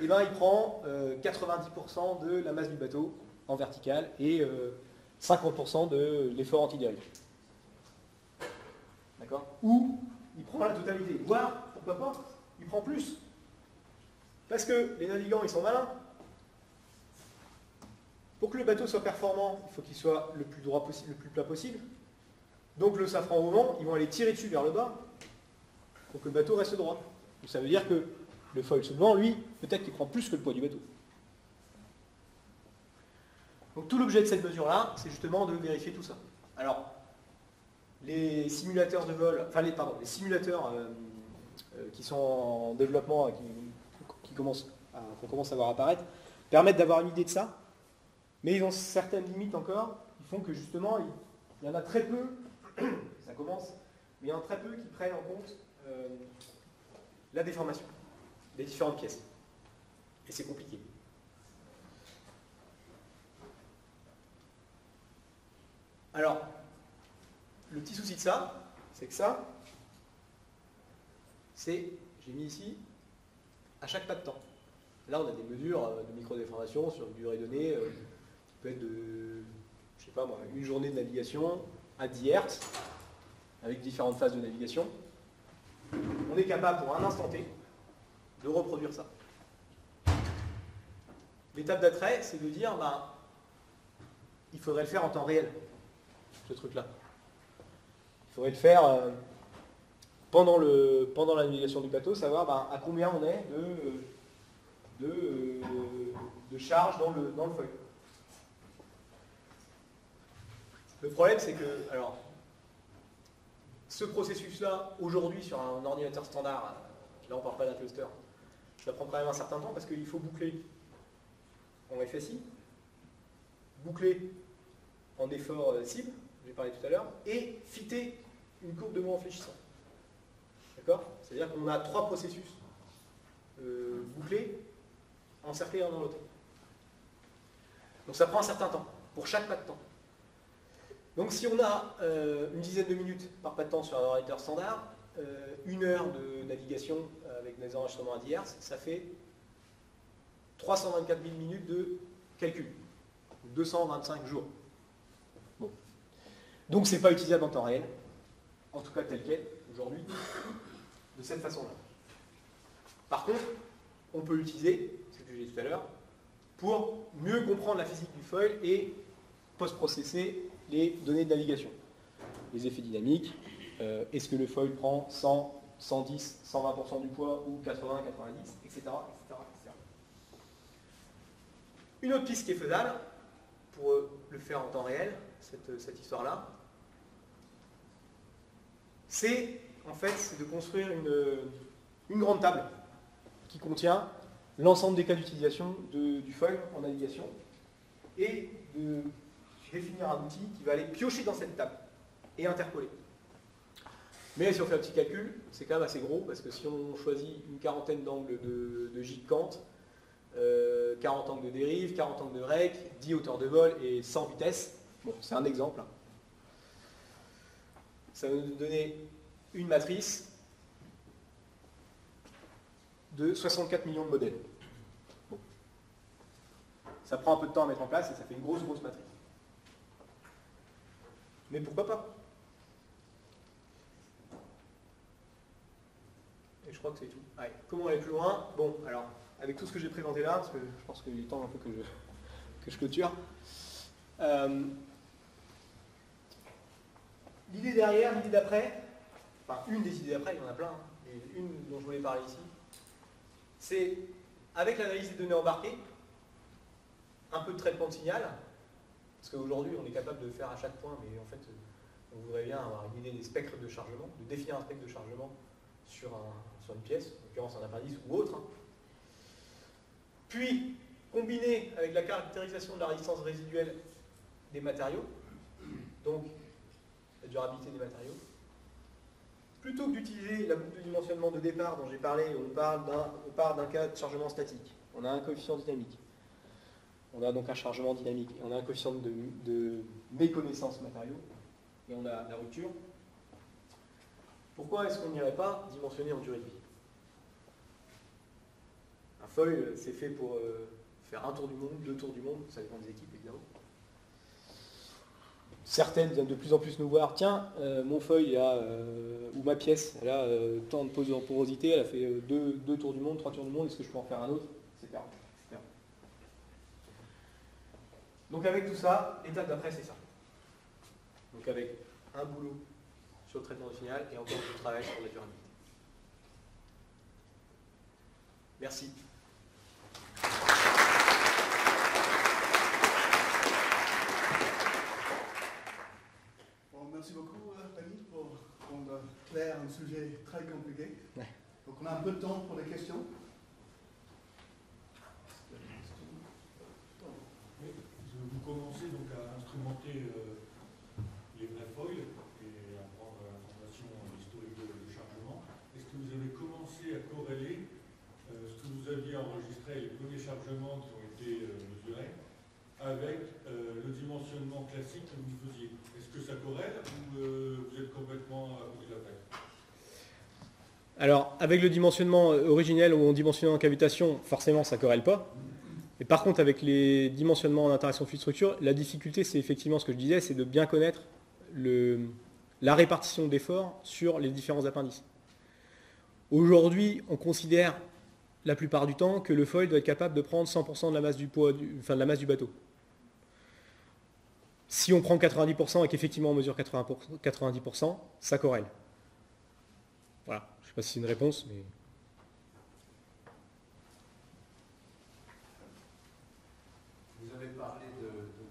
Et il prend 90% de la masse du bateau en vertical et 50% de l'effort antidérive. D'accord? Ou il prend la totalité, voire, pourquoi pas, il prend plus. Parce que les navigants, ils sont malins. Pour que le bateau soit performant, il faut qu'il soit le plus droit possible, le plus plat possible. Donc le safran au vent, ils vont aller tirer dessus vers le bas pour que le bateau reste droit. Donc ça veut dire que le foil sous le vent, lui, peut-être qu'il prend plus que le poids du bateau. Donc tout l'objet de cette mesure-là, c'est justement de vérifier tout ça. Alors, les simulateurs de vol, les simulateurs qui sont en développement, qu'on commence à voir apparaître, permettent d'avoir une idée de ça, mais ils ont certaines limites encore, qui font que justement, il y en a très peu, ça commence, mais il y en a très peu qui prennent en compte la déformation des différentes pièces. Et c'est compliqué. Alors, le petit souci de ça, c'est que ça, j'ai mis ici, à chaque pas de temps. Là, on a des mesures de microdéformation sur une durée donnée, qui peut être de, je sais pas moi, une journée de navigation à 10 Hz, avec différentes phases de navigation. On est capable, pour un instant T, de reproduire ça. L'étape d'après, c'est de dire, il faudrait le faire en temps réel, ce truc-là. Il faudrait le faire pendant la navigation du bateau, savoir à combien on est de charge dans le foil. Le problème, c'est que, ce processus-là, aujourd'hui, sur un ordinateur standard, là on ne parle pas d'un cluster, ça prend quand même un certain temps parce qu'il faut boucler en FSI, boucler en effort cible, j'ai parlé tout à l'heure, et fitter une courbe de mouvement fléchissant. D'accord? C'est-à-dire qu'on a 3 processus bouclés, encerclés l'un dans l'autre. Donc ça prend un certain temps, pour chaque pas de temps. Donc si on a une dizaine de minutes par pas de temps sur un ordinateur standard, 1 heure de navigation avec des enregistrements à 10 Hz, ça fait 324 000 minutes de calcul. 225 jours. Bon. Donc c'est pas utilisable en temps réel, en tout cas tel quel, aujourd'hui, de cette façon-là. Par contre, on peut l'utiliser, c'est ce que j'ai dit tout à l'heure, pour mieux comprendre la physique du foil et post-processer les données de navigation. Les effets dynamiques, est-ce que le foil prend 100, 110, 120% du poids ou 80, 90, etc., etc., etc. Une autre piste qui est faisable, pour le faire en temps réel, cette histoire-là, c'est de construire une grande table qui contient l'ensemble des cas d'utilisation du foil en navigation et de définir un outil qui va aller piocher dans cette table et interpoler. Mais si on fait un petit calcul, c'est quand même assez gros parce que si on choisit une quarantaine d'angles de gîte Kant, 40 angles de dérive, 40 angles de rec, 10 hauteurs de vol et 100 vitesses, bon, c'est un exemple, hein. Ça va nous donner une matrice de 64 millions de modèles. Bon. Ça prend un peu de temps à mettre en place et ça fait une grosse matrice. Mais pourquoi pas? Et je crois que c'est tout. Allez, comment aller plus loin? Bon, alors, avec tout ce que j'ai présenté là, parce que je pense qu'il est temps un peu que je clôture. L'idée derrière, l'idée d'après, enfin une des idées d'après, il y en a plein, hein, mais une dont je voulais parler ici, c'est avec l'analyse des données embarquées, un peu de traitement de signal, parce qu'aujourd'hui on est capable de faire à chaque point, mais en fait on voudrait bien avoir une idée des spectres de chargement, de définir un spectre de chargement sur une pièce, en l'occurrence un appendice ou autre. Puis, combiné avec la caractérisation de la résistance résiduelle des matériaux, donc la durabilité des matériaux. Plutôt que d'utiliser la boucle de dimensionnement de départ dont j'ai parlé, on part d'un cas de chargement statique. On a un coefficient dynamique. On a donc un chargement dynamique. Et on a un coefficient de méconnaissance matériaux. Et on a la rupture. Pourquoi est-ce qu'on n'irait pas dimensionner en durée de vie? Un foil, c'est fait pour faire un tour du monde, 2 tours du monde, ça dépend des équipes évidemment. Certaines viennent de plus en plus nous voir, tiens, mon foil ou ma pièce, elle a tant de porosité, elle a fait 2 tours du monde, 3 tours du monde, est-ce que je peux en faire un autre, etc. etc. Donc avec tout ça, l'étape d'après c'est ça. Donc avec un boulot sur le traitement du final et encore du travail sur la durabilité. Merci. Bon, merci beaucoup, Fanny, pour rendre clair un sujet très compliqué. Ouais. Donc on a un peu de temps pour les questions. Vous commencez donc à instrumenter les vrais foils et à prendre l'information historique de chargement. Est-ce que vous avez commencé à corréler ce que vous aviez enregistré, les premiers chargements qui ont été mesurés, avec le dimensionnement classique que vous faisiez? Est-ce que ça corrèle ou vous êtes complètement à côté de la plaque? Alors, avec le dimensionnement originel ou en dimensionnant en cavitation, forcément ça ne corrèle pas. Et par contre, avec les dimensionnements en interaction fluide-structure, la difficulté, c'est effectivement ce que je disais, c'est de bien connaître la répartition d'efforts sur les différents appendices. Aujourd'hui, on considère la plupart du temps que le foil doit être capable de prendre 100% de la masse du poids, de la masse du bateau. Si on prend 90% et qu'effectivement on mesure 90%, ça corrèle. Voilà, je ne sais pas si c'est une réponse, mais... Vous avez parlé de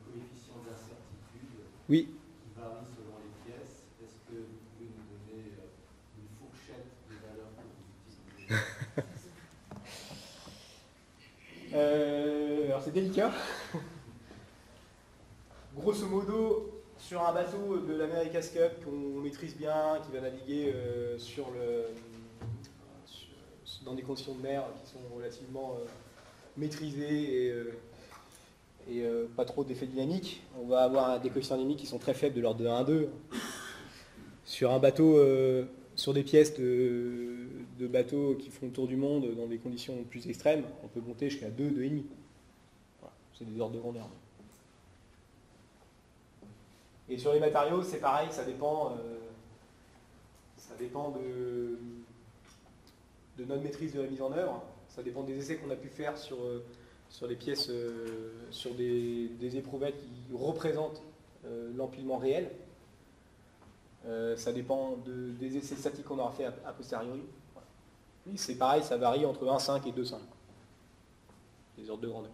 coefficient d'incertitude Oui. qui varie selon les pièces. Est-ce que vous pouvez nous donner une fourchette des valeurs que vous utilisez? Alors c'est délicat. Grosso modo, sur un bateau de l'America's Cup qu'on maîtrise bien, qui va naviguer dans des conditions de mer qui sont relativement maîtrisées et pas trop d'effets dynamiques, on va avoir des coefficients dynamiques qui sont très faibles, de l'ordre de 1,2. Sur un bateau, sur des pièces de bateaux qui font le tour du monde dans des conditions plus extrêmes, on peut monter jusqu'à 2, 2,5. Voilà, c'est des ordres de grandeur. Et sur les matériaux, c'est pareil, ça dépend de notre maîtrise de la mise en œuvre. Ça dépend des essais qu'on a pu faire sur les pièces, sur des éprouvettes qui représentent l'empilement réel. Ça dépend des essais statiques qu'on aura fait a posteriori. Et c'est pareil, ça varie entre 1,5 et 2,5. Les ordres de grandeur.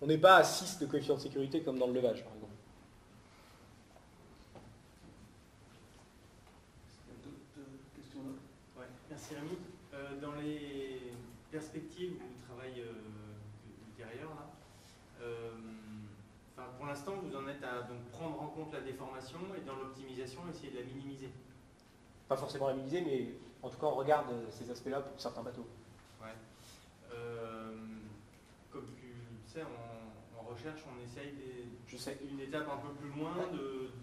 On n'est pas à 6 de coefficient de sécurité comme dans le levage, par exemple. Ouais, merci Rémi. Dans les perspectives du travail ultérieur, là, pour l'instant, vous en êtes à donc, prendre en compte la déformation et dans l'optimisation, essayer de la minimiser. Pas forcément la minimiser, mais en tout cas, on regarde ces aspects-là pour certains bateaux. Ouais. Comme tu sais, en recherche, on essaye une étape un peu plus loin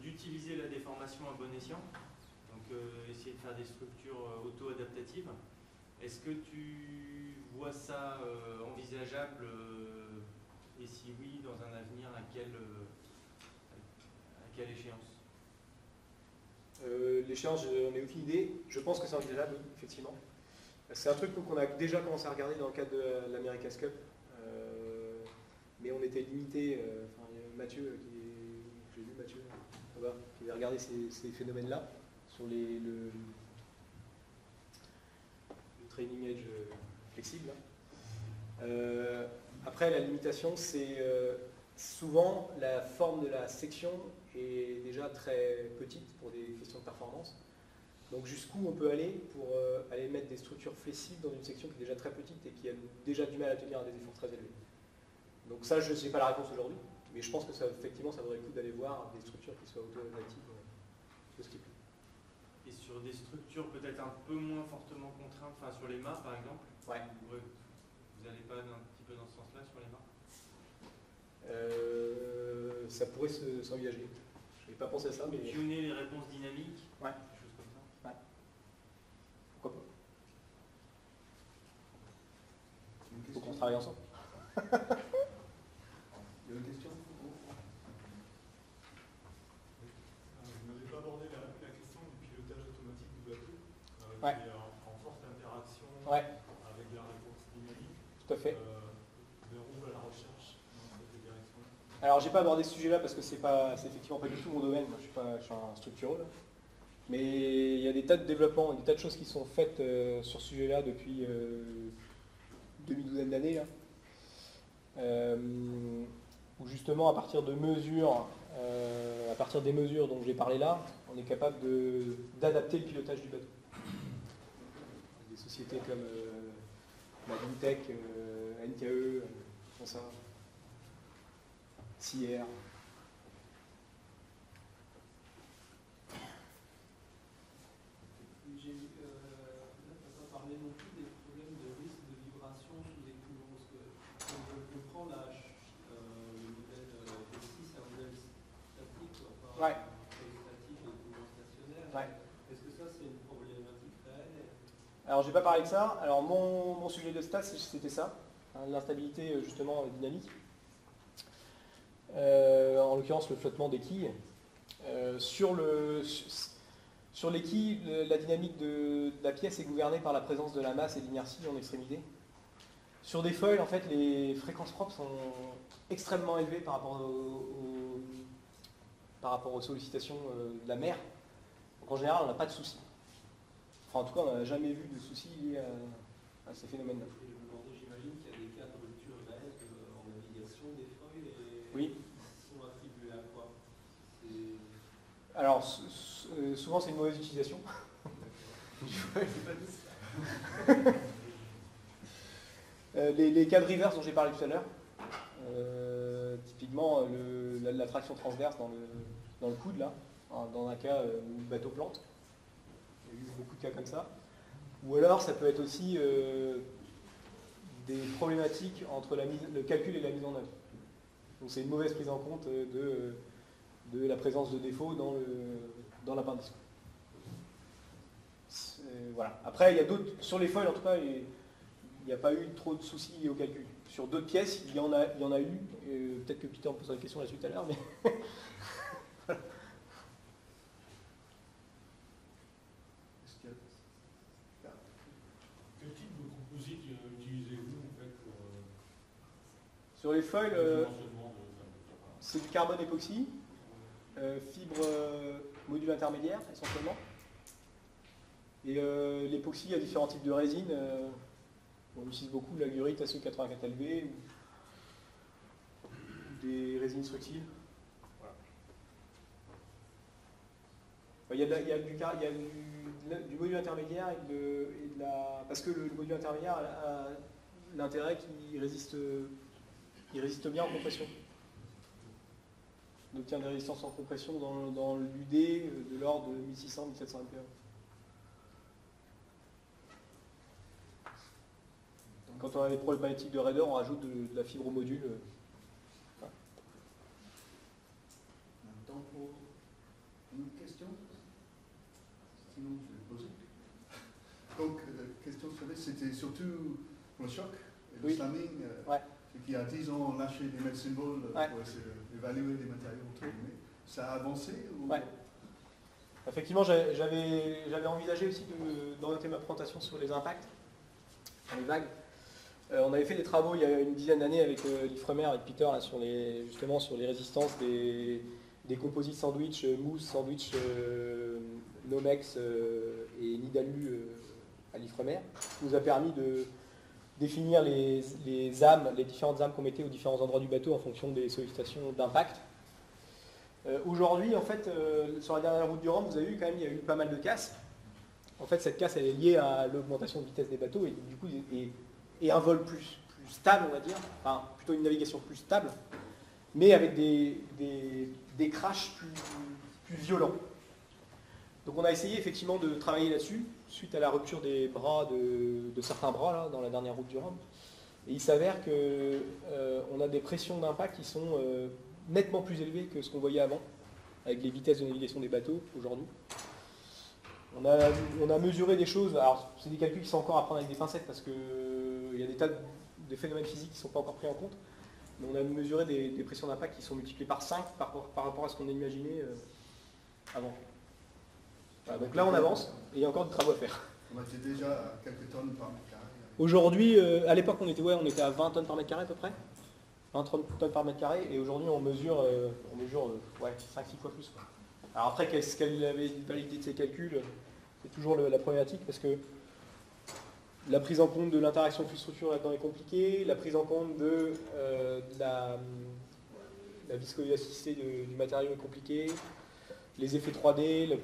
d'utiliser la déformation à bon escient. Donc, essayer de faire des structures auto-adaptatives. Est-ce que tu vois ça envisageable et si oui, dans un avenir, à quelle échéance? L'échéance, je n'en ai aucune idée. Je pense que c'est envisageable, oui, effectivement. C'est un truc qu'on a déjà commencé à regarder dans le cadre de l'America's Cup. Mais on était limité. Il y a Mathieu, j'ai vu Mathieu, qui avait regardé ces phénomènes-là sur le trailing edge flexible. Après, la limitation, c'est souvent la forme de la section est déjà très petite pour des questions de performance. Donc jusqu'où on peut aller pour aller mettre des structures flexibles dans une section qui est déjà très petite et qui a déjà du mal à tenir à des efforts très élevés. Donc ça, je n'ai pas la réponse aujourd'hui. Mais je pense que effectivement, ça vaudrait le coup d'aller voir des structures qui soient auto-adaptatives de ce type. Et sur des structures peut-être un peu moins fortement contraintes, enfin sur les mâts par exemple, Ouais. vous n'allez pas un petit peu dans ce sens-là sur les mâts? Ça pourrait s'envisager. Je n'avais pas pensé à ça, mais Tuner les réponses dynamiques, ouais. des choses comme ça. Pourquoi pas. Une Il faut qu'on question. travaille ensemble. Il y a une question? Vous n'avez pas abordé la question du pilotage automatique du bateau, Ouais. qui est en forte interaction Ouais, avec la réponse dynamique. tout à fait. Vers où va la recherche dans cette direction? Alors, j'ai pas abordé ce sujet-là parce que c'est effectivement pas du tout mon domaine. Moi, je suis un structureux. Mais il y a des tas de développements, des tas de choses qui sont faites sur ce sujet-là depuis demi-douzaine d'années. Où justement, à partir des mesures dont j'ai parlé là, on est capable d'adapter le pilotage du bateau. Des sociétés comme Magintech, NKE, font ça. CIR. J'ai vu que là, tu n'as pas parlé non plus des problèmes de risque de vibration sous les coulons. Parce que quand je prends le modèle P6, c'est un modèle statique, quoi, pas Ouais. statique et coulons stationnaire. Ouais. Est-ce que ça, c'est une problématique réelle? Alors, j'ai pas parlé de ça. Alors, mon sujet de stats, c'était ça, hein, l'instabilité justement dynamique. En l'occurrence, le flottement des quilles. Sur les quilles, la dynamique de la pièce est gouvernée par la présence de la masse et de l'inertie en extrémité. Sur des foils, en fait, les fréquences propres sont extrêmement élevées par rapport aux sollicitations de la mer. Donc en général, on n'a pas de soucis. Enfin, en tout cas, on n'a jamais vu de soucis liés à ces phénomènes-là. Et je me demandais, j'imagine qu'il y a des cas de rupture réelle en navigation des foils et Oui. sont attribués à quoi? Alors, souvent, c'est une mauvaise utilisation. Les cas de reverse dont j'ai parlé tout à l'heure, typiquement la traction transverse dans le coude, là, dans un cas où le bateau plante. Il y a eu beaucoup de cas comme ça. Ou alors, ça peut être aussi des problématiques entre le calcul et la mise en œuvre. Donc, c'est une mauvaise prise en compte de la présence de défauts dans l'appendice. Voilà. Après, il y a d'autres, sur les foils en tout cas, il n'y a pas eu trop de soucis liés au calcul. Sur d'autres pièces, il y en a eu. Peut-être que Peter me posera la question là-dessus tout à l'heure, mais voilà. Quel type de composite utilisez-vous en fait pour Sur les foils, le dimensionnement de c'est du carbone époxy, fibre module intermédiaire essentiellement. Et l'époxy a différents types de résines. On utilise beaucoup l'agurite SE84LB ou des résines structiles. Voilà. Il y a du module intermédiaire parce que le module intermédiaire a l'intérêt qu'il résiste bien en compression. On obtient des résistances en compression dans l'UD de l'ordre de 1600-1700 MPa. Quand on a des problématiques de raideur, on rajoute de la fibre au module. Voilà. On a un temps pour une autre question? Sinon, je vais poser. Donc, la question que c'était surtout pour le choc et le Oui. slamming. Ouais. Qui a 10 ans lâché des mètres symboles Ouais. pour essayer d'évaluer les matériaux. Entre guillemets. Ça a avancé ou... Ouais. Effectivement, j'avais envisagé aussi d'orienter ma présentation sur les impacts, sur les vagues. On avait fait des travaux il y a une dizaine d'années avec l'Ifremer, avec Peter, là, justement sur les résistances des composites sandwich, mousse, sandwich, Nomex et Nidalu à l'Ifremer, qui nous a permis de définir les différentes âmes qu'on mettait aux différents endroits du bateau en fonction des sollicitations d'impact. Aujourd'hui, en fait, sur la dernière route du Rhum, vous avez vu quand même, il y a eu pas mal de casses. En fait, cette casse, elle est liée à l'augmentation de vitesse des bateaux et du coup, et un vol plus stable, on va dire, enfin plutôt une navigation plus stable. mais avec des crashs plus violents. Donc on a essayé effectivement de travailler là-dessus, suite à la rupture des bras, de certains bras là, dans la dernière route du Rhum. Et il s'avère qu'on a des pressions d'impact qui sont nettement plus élevées que ce qu'on voyait avant, avec les vitesses de navigation des bateaux aujourd'hui. On a mesuré des choses, alors c'est des calculs qui sont encore à prendre avec des pincettes parce qu'il y a des tas de phénomènes physiques qui ne sont pas encore pris en compte, mais on a mesuré des pressions d'impact qui sont multipliées par 5 par rapport à ce qu'on a imaginé avant. Voilà, donc là on avance et il y a encore des travaux à faire. On était déjà à quelques tonnes par mètre carré. Aujourd'hui, à l'époque on était à 20 tonnes par mètre carré à peu près, 20 tonnes par mètre carré, et aujourd'hui on mesure 5-6 fois plus. Quoi. Alors après, qu'est-ce qu'elle avait validé de ces calculs, c'est toujours la problématique parce que la prise en compte de l'interaction flux-structure là-dedans est compliquée, la prise en compte de la viscoélasticité du matériau est compliquée, les effets 3D,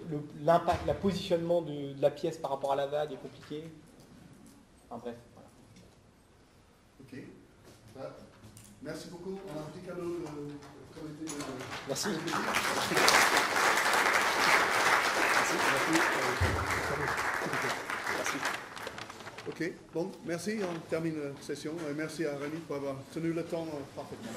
l'impact, le positionnement de la pièce par rapport à la vague est compliqué. Enfin bref, voilà. Ok. Merci beaucoup. On a un petit cadeau de comité de... Merci. Merci. Ok, bon, merci. On termine la session. Et merci à Rémi pour avoir tenu le temps parfaitement.